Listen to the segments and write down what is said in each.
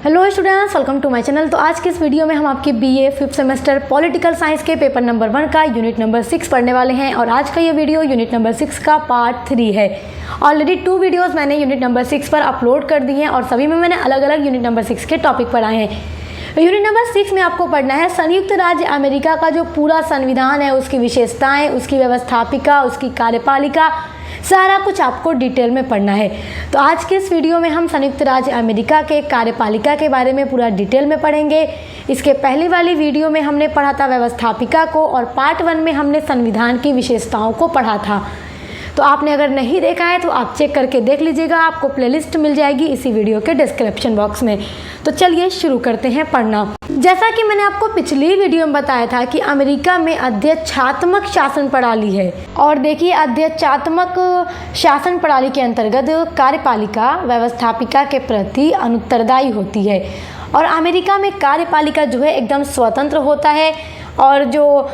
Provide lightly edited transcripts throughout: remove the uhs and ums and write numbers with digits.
Hello students, welcome to my channel. तो आज के इस वीडियो में हम आपके BA 5th semester political science के पेपर नंबर 1 का यूनिट नंबर 6 पढ़ने वाले हैं। और आज का ये वीडियो यूनिट नंबर 6 का पार्ट 3 है। ऑलरेडी 2 वीडियोस मैंने यूनिट नंबर 6 पर अपलोड कर दी हैं और सभी में मैंने अलग अलग यूनिट नंबर 6 के टॉपिक पढ़ाए हैं। यूनिट नंबर 6 में आपको पढ़ना है संयुक्त राज्य अमेरिका का जो पूरा संविधान है, उसकी विशेषताएँ, उसकी व्यवस्थापिका, उसकी कार्यपालिका, सारा कुछ आपको डिटेल में पढ़ना है। तो आज के इस वीडियो में हम संयुक्त राज्य अमेरिका के कार्यपालिका के बारे में पूरा डिटेल में पढ़ेंगे। इसके पहली वाली वीडियो में हमने पढ़ा था व्यवस्थापिका को और पार्ट 1 में हमने संविधान की विशेषताओं को पढ़ा था। तो आपने अगर नहीं देखा है तो आप चेक करके देख लीजिएगा, आपको प्लेलिस्ट मिल जाएगी इसी वीडियो के डिस्क्रिप्शन बॉक्स में। तो चलिए शुरू करते हैं पढ़ना। जैसा कि मैंने आपको पिछली वीडियो में बताया था कि अमेरिका में अध्यक्षात्मक शासन प्रणाली है। और देखिए, अध्यक्षात्मक शासन प्रणाली के अंतर्गत कार्यपालिका व्यवस्थापिका के प्रति अनुत्तरदायी होती है। और अमेरिका में कार्यपालिका जो है एकदम स्वतंत्र होता है और जो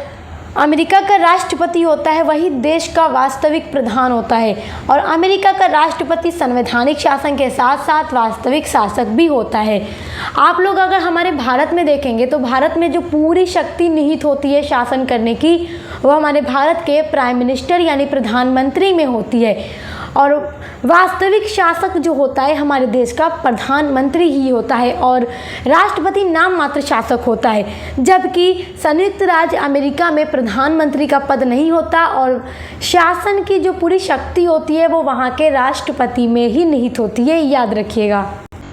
अमेरिका का राष्ट्रपति होता है वही देश का वास्तविक प्रधान होता है। और अमेरिका का राष्ट्रपति संवैधानिक शासन के साथ साथ वास्तविक शासक भी होता है। आप लोग अगर हमारे भारत में देखेंगे तो भारत में जो पूरी शक्ति निहित होती है शासन करने की, वो हमारे भारत के प्राइम मिनिस्टर यानी प्रधानमंत्री में होती है। और वास्तविक शासक जो होता है हमारे देश का प्रधानमंत्री ही होता है और राष्ट्रपति नाम मात्र शासक होता है। जबकि संयुक्त राज्य अमेरिका में प्रधानमंत्री का पद नहीं होता और शासन की जो पूरी शक्ति होती है वो वहाँ के राष्ट्रपति में ही निहित होती है, याद रखिएगा।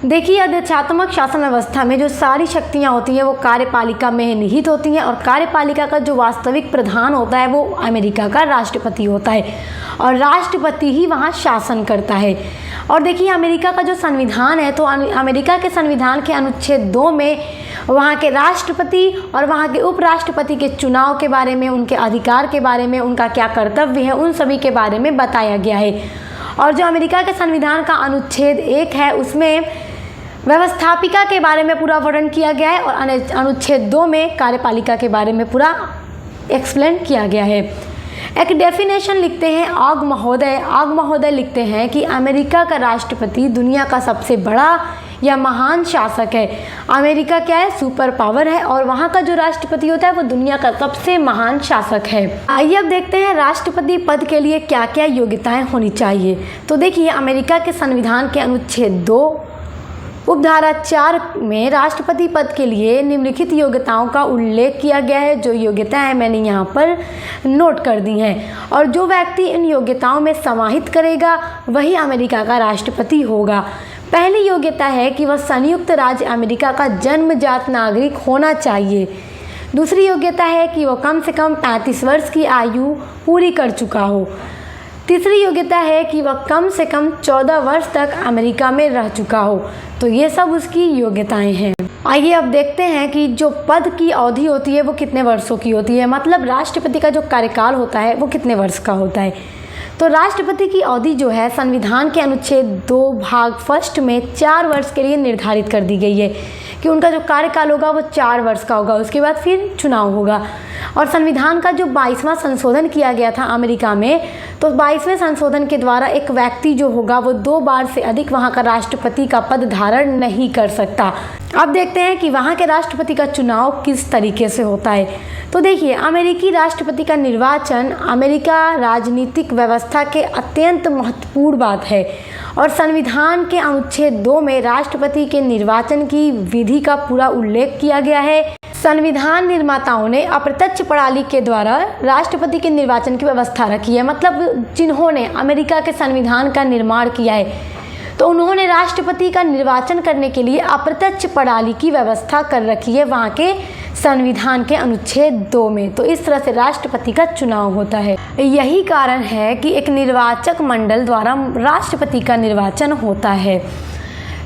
देखिए, अध्यक्षात्मक शासन व्यवस्था में जो सारी शक्तियाँ होती हैं वो कार्यपालिका में निहित होती हैं और कार्यपालिका का जो वास्तविक प्रधान होता है वो अमेरिका का राष्ट्रपति होता है और राष्ट्रपति ही वहाँ शासन करता है। और देखिए, अमेरिका का जो संविधान है तो अमेरिका के संविधान के अनुच्छेद 2 में वहाँ के राष्ट्रपति और वहाँ के उपराष्ट्रपति के चुनाव के बारे में, उनके अधिकार के बारे में, उनका क्या कर्तव्य है, उन सभी के बारे में बताया गया है। और जो अमेरिका के संविधान का अनुच्छेद 1 है उसमें व्यवस्थापिका के बारे में पूरा वर्णन किया गया है और अनुच्छेद 2 में कार्यपालिका के बारे में पूरा एक्सप्लेन किया गया है। एक डेफिनेशन लिखते हैं आग महोदय लिखते हैं कि अमेरिका का राष्ट्रपति दुनिया का सबसे बड़ा या महान शासक है। अमेरिका क्या है? सुपर पावर है और वहाँ का जो राष्ट्रपति होता है वो दुनिया का सबसे महान शासक है। आइए अब देखते हैं राष्ट्रपति पद के लिए क्या क्या योग्यताएं होनी चाहिए। तो देखिए, अमेरिका के संविधान के अनुच्छेद 2 उपधारा 4 में राष्ट्रपति पद के लिए निम्नलिखित योग्यताओं का उल्लेख किया गया है। जो योग्यताएं मैंने यहाँ पर नोट कर दी हैं और जो व्यक्ति इन योग्यताओं में समाहित करेगा वही अमेरिका का राष्ट्रपति होगा। पहली योग्यता है कि वह संयुक्त राज्य अमेरिका का जन्मजात नागरिक होना चाहिए। दूसरी योग्यता है कि वह कम से कम 35 वर्ष की आयु पूरी कर चुका हो। तीसरी योग्यता है कि वह कम से कम 14 वर्ष तक अमेरिका में रह चुका हो। तो ये सब उसकी योग्यताएं हैं। आइए अब देखते हैं कि जो पद की अवधि होती है वो कितने वर्षों की होती है, मतलब राष्ट्रपति का जो कार्यकाल होता है वो कितने वर्ष का होता है। तो राष्ट्रपति की अवधि जो है संविधान के अनुच्छेद 2 भाग 1 में 4 वर्ष के लिए निर्धारित कर दी गई है कि उनका जो कार्यकाल होगा वो 4 वर्ष का होगा। उसके बाद फिर चुनाव होगा। और संविधान का जो 22वां संशोधन किया गया था अमेरिका में, तो 22वें संशोधन के द्वारा एक व्यक्ति जो होगा वो 2 बार से अधिक वहाँ का राष्ट्रपति का पद धारण नहीं कर सकता। अब देखते हैं कि वहाँ के राष्ट्रपति का चुनाव किस तरीके से होता है। तो देखिए, अमेरिकी राष्ट्रपति का निर्वाचन अमेरिका राजनीतिक व्यवस्था के अत्यंत महत्वपूर्ण बात है और संविधान के अनुच्छेद 2 में राष्ट्रपति के निर्वाचन की विधि का पूरा उल्लेख किया गया है। संविधान निर्माताओं ने अप्रत्यक्ष प्रणाली के द्वारा राष्ट्रपति के निर्वाचन की व्यवस्था रखी है, मतलब जिन्होंने अमेरिका के संविधान का निर्माण किया है तो उन्होंने राष्ट्रपति का निर्वाचन करने के लिए अप्रत्यक्ष प्रणाली की व्यवस्था कर रखी है वहाँ के संविधान के अनुच्छेद 2 में। तो इस तरह से राष्ट्रपति का चुनाव होता है। यही कारण है कि एक निर्वाचक मंडल द्वारा राष्ट्रपति का निर्वाचन होता है।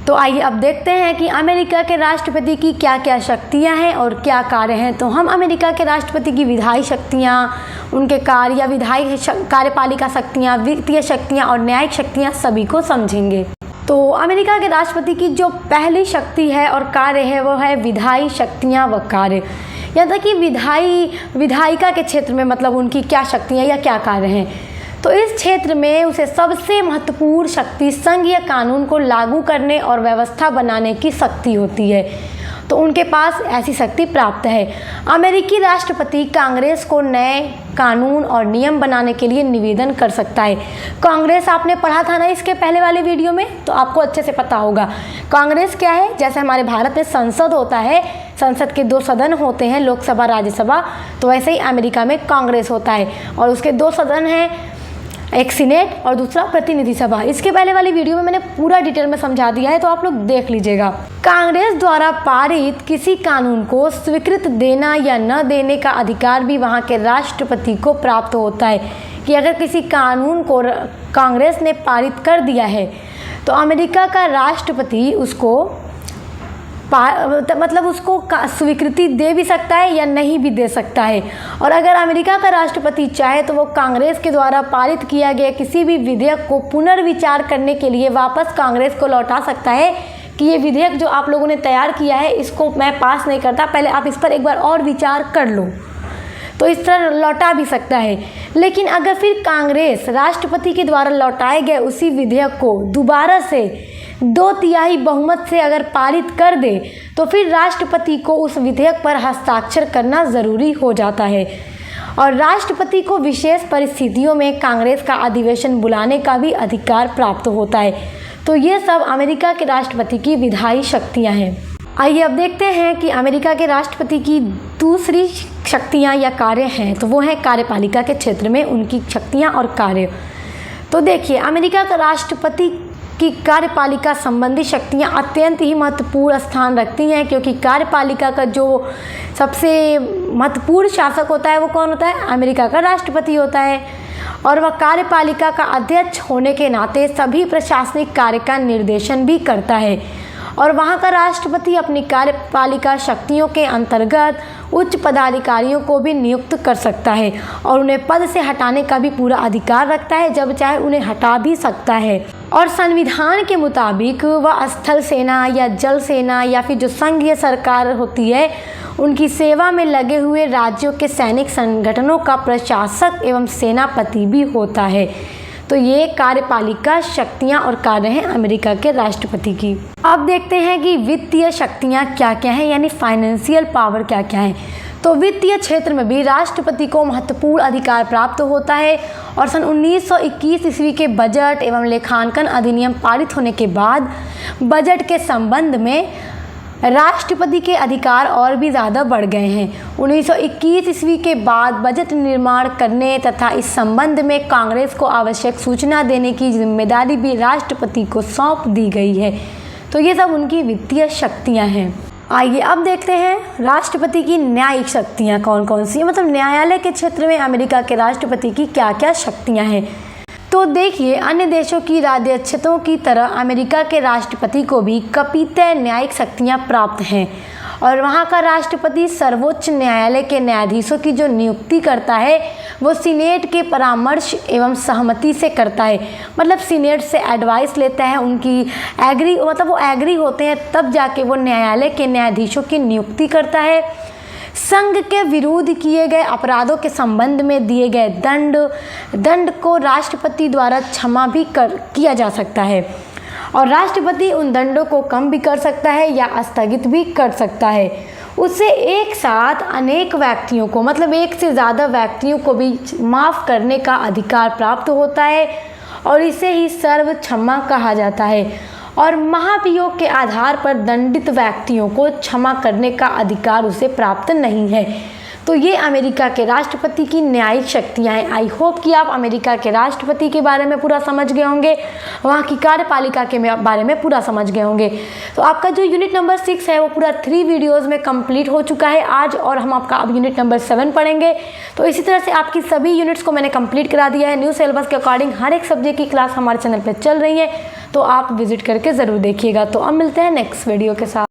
तो आइए अब देखते हैं कि अमेरिका के राष्ट्रपति की क्या क्या शक्तियां हैं और क्या कार्य हैं। तो हम अमेरिका के राष्ट्रपति की विधायी शक्तियां, उनके कार्य या विधायी कार्यपालिका शक्तियां, वित्तीय शक्तियां और न्यायिक शक्तियां सभी को समझेंगे। तो अमेरिका के राष्ट्रपति की जो पहली शक्ति है और कार्य है वो है विधायी शक्तियाँ व कार्य। यहाँ तक कि विधायिका के क्षेत्र में मतलब उनकी क्या शक्तियाँ या क्या कार्य हैं। तो इस क्षेत्र में उसे सबसे महत्वपूर्ण शक्ति संघीय कानून को लागू करने और व्यवस्था बनाने की शक्ति होती है। तो उनके पास ऐसी शक्ति प्राप्त है। अमेरिकी राष्ट्रपति कांग्रेस को नए कानून और नियम बनाने के लिए निवेदन कर सकता है। कांग्रेस आपने पढ़ा था ना इसके पहले वाले वीडियो में, तो आपको अच्छे से पता होगा कांग्रेस क्या है। जैसे हमारे भारत में संसद होता है, संसद के 2 सदन होते हैं, लोकसभा राज्यसभा, तो वैसे ही अमेरिका में कांग्रेस होता है और उसके 2 सदन हैं, एक सीनेट और दूसरा प्रतिनिधि सभा। इसके पहले वाली वीडियो में मैंने पूरा डिटेल में समझा दिया है, तो आप लोग देख लीजिएगा। कांग्रेस द्वारा पारित किसी कानून को स्वीकृत देना या न देने का अधिकार भी वहां के राष्ट्रपति को प्राप्त होता है कि अगर किसी कानून को कांग्रेस ने पारित कर दिया है तो अमेरिका का राष्ट्रपति उसको मतलब उसको स्वीकृति दे भी सकता है या नहीं भी दे सकता है। और अगर अमेरिका का राष्ट्रपति चाहे तो वो कांग्रेस के द्वारा पारित किया गया किसी भी विधेयक को पुनर्विचार करने के लिए वापस कांग्रेस को लौटा सकता है कि ये विधेयक जो आप लोगों ने तैयार किया है इसको मैं पास नहीं करता, पहले आप इस पर एक बार और विचार कर लो। तो इस तरह लौटा भी सकता है। लेकिन अगर फिर कांग्रेस राष्ट्रपति के द्वारा लौटाए गए उसी विधेयक को दोबारा से 2/3 बहुमत से अगर पारित कर दे तो फिर राष्ट्रपति को उस विधेयक पर हस्ताक्षर करना ज़रूरी हो जाता है। और राष्ट्रपति को विशेष परिस्थितियों में कांग्रेस का अधिवेशन बुलाने का भी अधिकार प्राप्त होता है। तो ये सब अमेरिका के राष्ट्रपति की विधायी शक्तियाँ हैं। आइए अब देखते हैं कि अमेरिका के राष्ट्रपति की दूसरी शक्तियाँ या कार्य हैं, तो वो हैं कार्यपालिका के क्षेत्र में उनकी शक्तियाँ और कार्य। तो देखिए, अमेरिका का राष्ट्रपति की कार्यपालिका संबंधी शक्तियाँ अत्यंत ही महत्वपूर्ण स्थान रखती हैं, क्योंकि कार्यपालिका का जो सबसे महत्वपूर्ण शासक होता है वो कौन होता है? अमेरिका का राष्ट्रपति होता है। और वह कार्यपालिका का अध्यक्ष होने के नाते सभी प्रशासनिक कार्य का निर्देशन भी करता है। और वहाँ का राष्ट्रपति अपनी कार्यपालिका शक्तियों के अंतर्गत उच्च पदाधिकारियों को भी नियुक्त कर सकता है और उन्हें पद से हटाने का भी पूरा अधिकार रखता है, जब चाहे उन्हें हटा भी सकता है। और संविधान के मुताबिक वह स्थल सेना या जल सेना या फिर जो संघीय सरकार होती है उनकी सेवा में लगे हुए राज्यों के सैनिक संगठनों का प्रशासक एवं सेनापति भी होता है। तो ये कार्यपालिका शक्तियाँ और कार्य हैं अमेरिका के राष्ट्रपति की। अब देखते हैं कि वित्तीय शक्तियाँ क्या क्या हैं, यानी फाइनेंशियल पावर क्या क्या है। तो वित्तीय क्षेत्र में भी राष्ट्रपति को महत्वपूर्ण अधिकार प्राप्त होता है। और सन 1921 ईस्वी के बजट एवं लेखांकन अधिनियम पारित होने के बाद बजट के संबंध में राष्ट्रपति के अधिकार और भी ज़्यादा बढ़ गए हैं। 1921 ईस्वी के बाद बजट निर्माण करने तथा इस संबंध में कांग्रेस को आवश्यक सूचना देने की जिम्मेदारी भी राष्ट्रपति को सौंप दी गई है। तो ये सब उनकी वित्तीय शक्तियां हैं। आइए अब देखते हैं राष्ट्रपति की न्यायिक शक्तियां कौन कौन सी हैं, मतलब न्यायालय के क्षेत्र में अमेरिका के राष्ट्रपति की क्या क्या शक्तियाँ हैं। तो देखिए, अन्य देशों की राज्यक्षों की तरह अमेरिका के राष्ट्रपति को भी कपितय न्यायिक शक्तियाँ प्राप्त हैं। और वहाँ का राष्ट्रपति सर्वोच्च न्यायालय के न्यायाधीशों की जो नियुक्ति करता है वो सीनेट के परामर्श एवं सहमति से करता है। मतलब सीनेट से एडवाइस लेता है, उनकी मतलब वो एग्री होते हैं, तब जाके वो न्यायालय के न्यायाधीशों की नियुक्ति करता है। संघ के विरुद्ध किए गए अपराधों के संबंध में दिए गए दंड को राष्ट्रपति द्वारा क्षमा भी किया जा सकता है। और राष्ट्रपति उन दंडों को कम भी कर सकता है या स्थगित भी कर सकता है। उससे एक साथ अनेक व्यक्तियों को, मतलब एक से ज़्यादा व्यक्तियों को भी माफ़ करने का अधिकार प्राप्त होता है और इसे ही सर्व क्षमा कहा जाता है। और महाभियोग के आधार पर दंडित व्यक्तियों को क्षमा करने का अधिकार उसे प्राप्त नहीं है। तो ये अमेरिका के राष्ट्रपति की न्यायिक शक्तियाँ हैं। आई होप कि आप अमेरिका के राष्ट्रपति के बारे में पूरा समझ गए होंगे, वहाँ की कार्यपालिका के बारे में पूरा समझ गए होंगे। तो आपका जो यूनिट नंबर 6 है वो पूरा 3 वीडियोस में कंप्लीट हो चुका है आज, और हम आपका अब यूनिट नंबर 7 पढ़ेंगे। तो इसी तरह से आपकी सभी यूनिट्स को मैंने कंप्लीट करा दिया है। न्यू सिलेबस के अकॉर्डिंग हर एक सब्जेक्ट की क्लास हमारे चैनल पर चल रही है, तो आप विजिट करके ज़रूर देखिएगा। तो अब मिलते हैं नेक्स्ट वीडियो के साथ।